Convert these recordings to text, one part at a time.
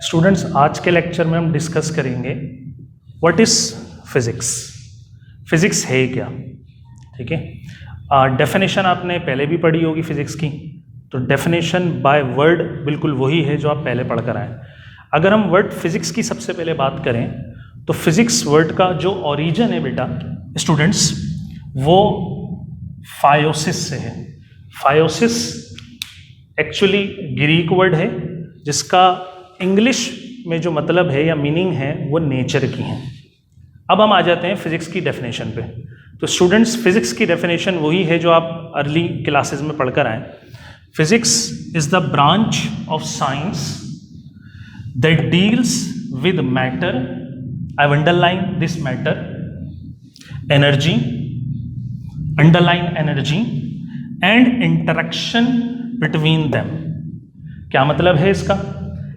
Students, आज के lecture में हम डिस्कस करेंगे व्हाट इज फिजिक्स। फिजिक्स है क्या, ठीक है। डेफिनेशन आपने पहले भी पढ़ी होगी फिजिक्स की, तो डेफिनेशन बाय वर्ड बिल्कुल वही है जो आप पहले पढ़ कर आए। अगर हम वर्ड फिजिक्स की सबसे पहले बात करें तो फिजिक्स वर्ड का जो ओरिजिन है बेटा स्टूडेंट्स, वो फायोसिस से है। फायोसिस एक्चुअली ग्रीक वर्ड है जिसका इंग्लिश में जो मतलब है या मीनिंग है वो नेचर की है। अब हम आ जाते हैं फिजिक्स की डेफिनेशन पे। तो स्टूडेंट्स, फिजिक्स की डेफिनेशन वही है जो आप अर्ली क्लासेस में पढ़कर आए। Physics is the branch of science that deals with matter, I have underline this matter, energy, underline energy and interaction between them. क्या मतलब है इसका?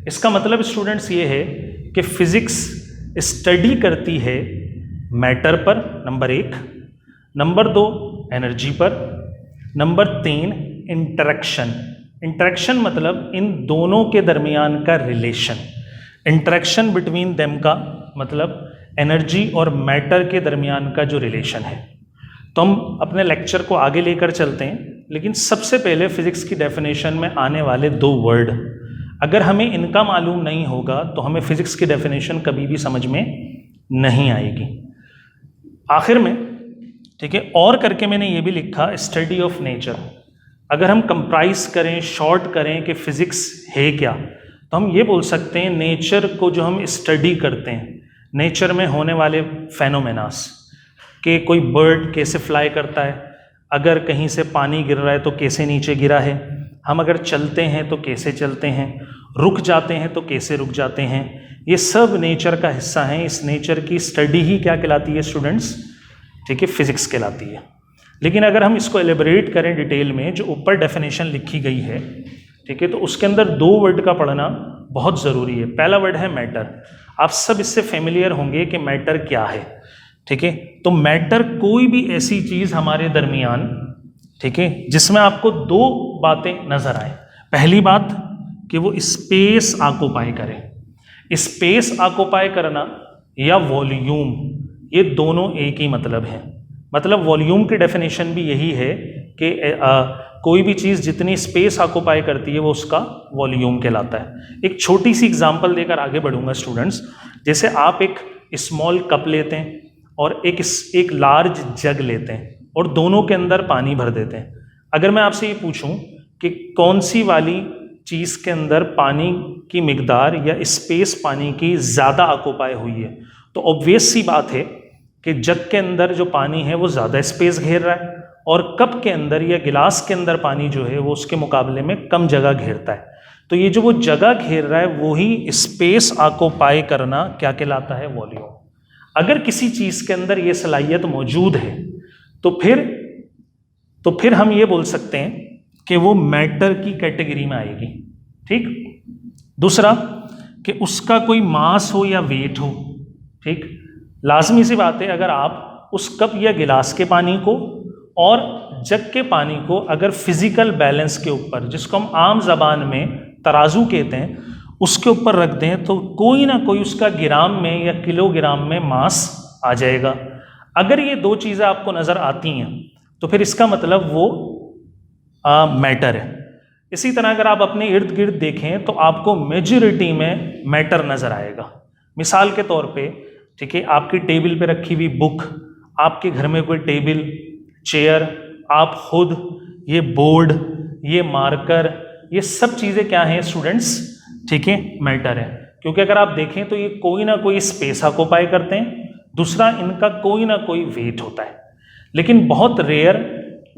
इसका मतलब स्टूडेंट्स ये है कि फिजिक्स स्टडी करती है मैटर पर, नंबर 1, नंबर 2 एनर्जी पर, नंबर 3 इंटरेक्शन। इंटरेक्शन मतलब इन दोनों के दरमियान का रिलेशन। इंटरेक्शन बिटवीन देम का मतलब एनर्जी और मैटर के दरमियान का जो रिलेशन है। तो हम अपने लेक्चर को आगे लेकर चलते हैं, लेकिन सबसे पहले फिजिक्स की डेफिनेशन में आने वाले 2 वर्ड, अगर हमें इनका मालूम नहीं होगा तो हमें फिजिक्स की डेफिनेशन कभी भी समझ में नहीं आएगी। आखिर में, ठीक है, और करके मैंने ये भी लिखा स्टडी ऑफ नेचर। अगर हम कंप्राइज करें, शॉर्ट करें कि फिजिक्स है क्या, तो हम ये बोल सकते हैं नेचर को जो हम स्टडी करते हैं, नेचर में होने वाले फेनोमेनास कि कोई बर्ड कैसे फ्लाई करता है, अगर कहीं से पानी गिर रहा है तो कैसे नीचे गिरा है, हम अगर चलते हैं तो कैसे चलते हैं, रुक जाते हैं तो कैसे रुक जाते हैं, ये सब नेचर का हिस्सा है। इस नेचर की स्टडी ही क्या कहलाती है स्टूडेंट्स? ठीक है, फिजिक्स कहलाती है। लेकिन अगर हम इसको एलिबरेट करें डिटेल में, जो ऊपर डेफिनेशन लिखी गई है, ठीक है, तो उसके अंदर 2 वर्ड का पढ़ना बहुत ज़रूरी है। पहला वर्ड है मैटर। आप सब इससे फेमिलियर होंगे कि मैटर क्या है, ठीक है। तो मैटर कोई भी ऐसी चीज़ हमारे दरमियान, ठीक है, जिसमें आपको 2 बातें नजर आए। पहली बात कि वो स्पेस ऑक्युपाई करे। स्पेस ऑक्युपाई करना या वॉल्यूम, ये दोनों एक ही मतलब है। मतलब वॉल्यूम की डेफिनेशन भी यही है कि कोई भी चीज़ जितनी स्पेस ऑक्युपाई करती है वो उसका वॉल्यूम कहलाता है। एक छोटी सी एग्जांपल देकर आगे बढ़ूंगा स्टूडेंट्स। जैसे आप एक स्मॉल कप लेते हैं और एक लार्ज जग लेते हैं और दोनों के अंदर पानी भर देते हैं। अगर मैं आपसे ये पूछूं कि कौन सी वाली चीज़ के अंदर पानी की मिकदार या स्पेस पानी की ज़्यादा ऑक्युपाई हुई है, तो ऑब्वियस सी बात है कि जग के अंदर जो पानी है वो ज़्यादा स्पेस घेर रहा है और कप के अंदर या गिलास के अंदर पानी जो है वो उसके मुकाबले में कम जगह घेरता है। तो ये जो वो जगह घेर रहा है वही स्पेस ऑक्युपाई करना क्या कहलाता है? वॉल्यूम। अगर किसी चीज़ के अंदर ये सलाहियत मौजूद है तो फिर हम ये बोल सकते हैं कि वो मैटर की कैटेगरी में आएगी। ठीक। दूसरा कि उसका कोई मास हो या वेट हो। ठीक। लाजमी सी बात है, अगर आप उस कप या गिलास के पानी को और जग के पानी को अगर फिजिकल बैलेंस के ऊपर, जिसको हम आम जबान में तराजू कहते हैं, उसके ऊपर रख दें तो कोई ना कोई उसका ग्राम में या किलोग्राम में मास आ जाएगा। अगर ये 2 चीज़ें आपको नज़र आती हैं तो फिर इसका मतलब वो मैटर है। इसी तरह अगर आप अपने इर्द गिर्द देखें तो आपको मेजॉरिटी में मैटर नज़र आएगा। मिसाल के तौर पे, ठीक है, आपकी टेबल पे रखी हुई बुक, आपके घर में कोई टेबल, चेयर, आप खुद, ये बोर्ड, ये मार्कर, ये सब चीज़ें क्या हैं स्टूडेंट्स? ठीक है, मैटर है। क्योंकि अगर आप देखें तो ये कोई ना कोई स्पेस ऑक्युपाई करते हैं, दूसरा इनका कोई ना कोई वेट होता है। लेकिन बहुत रेयर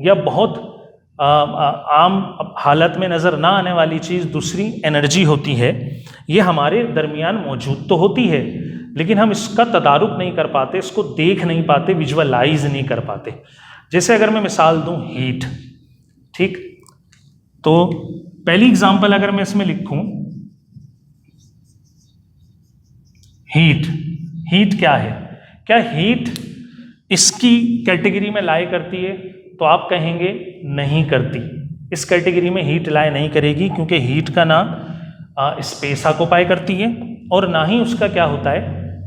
या बहुत आम हालत में नज़र ना आने वाली चीज़ दूसरी एनर्जी होती है। ये हमारे दरमियान मौजूद तो होती है लेकिन हम इसका तदारुक नहीं कर पाते, इसको देख नहीं पाते, विजुअलाइज नहीं कर पाते। जैसे अगर मैं मिसाल दूं हीट, ठीक, तो पहली एग्जांपल अगर मैं इसमें लिखूं हीट, हीट क्या है? क्या हीट इसकी कैटेगरी में लाई करती है? तो आप कहेंगे नहीं करती। इस कैटेगरी में हीट लाई नहीं करेगी, क्योंकि हीट का ना स्पेस ऑक्युपाई करती है और ना ही उसका क्या होता है,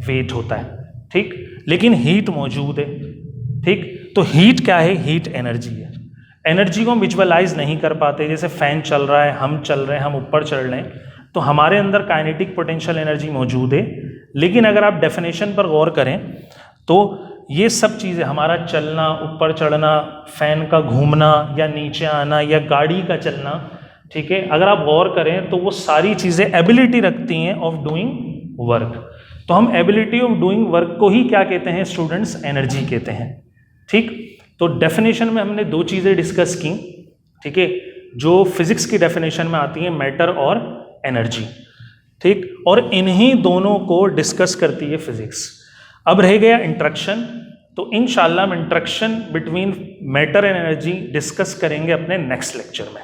वेट होता है, ठीक। लेकिन हीट मौजूद है, ठीक। तो हीट क्या है, हीट एनर्जी है। एनर्जी को हम विजुअलाइज नहीं कर पाते, जैसे फैन चल रहा है, हम चल रहे हैं, हम ऊपर चढ़ रहे हैं, तो हमारे अंदर काइनेटिक पोटेंशियल एनर्जी मौजूद है। लेकिन अगर आप डेफिनेशन पर गौर करें तो ये सब चीज़ें, हमारा चलना, ऊपर चढ़ना, फैन का घूमना या नीचे आना या गाड़ी का चलना, ठीक है, अगर आप गौर करें तो वो सारी चीज़ें एबिलिटी रखती हैं ऑफ डूइंग वर्क। तो हम एबिलिटी ऑफ डूइंग वर्क को ही क्या कहते हैं स्टूडेंट्स, एनर्जी कहते हैं, ठीक। तो डेफिनेशन में हमने दो चीज़ें डिस्कस की, ठीक है, जो फिजिक्स की डेफिनेशन में आती हैं, मैटर और एनर्जी, ठीक। और इन्हीं दोनों को डिस्कस करती है फिजिक्स। अब रह गया इंटरेक्शन, तो इंशाल्लाह हम interaction between matter and energy discuss करेंगे अपने नेक्स्ट लेक्चर में।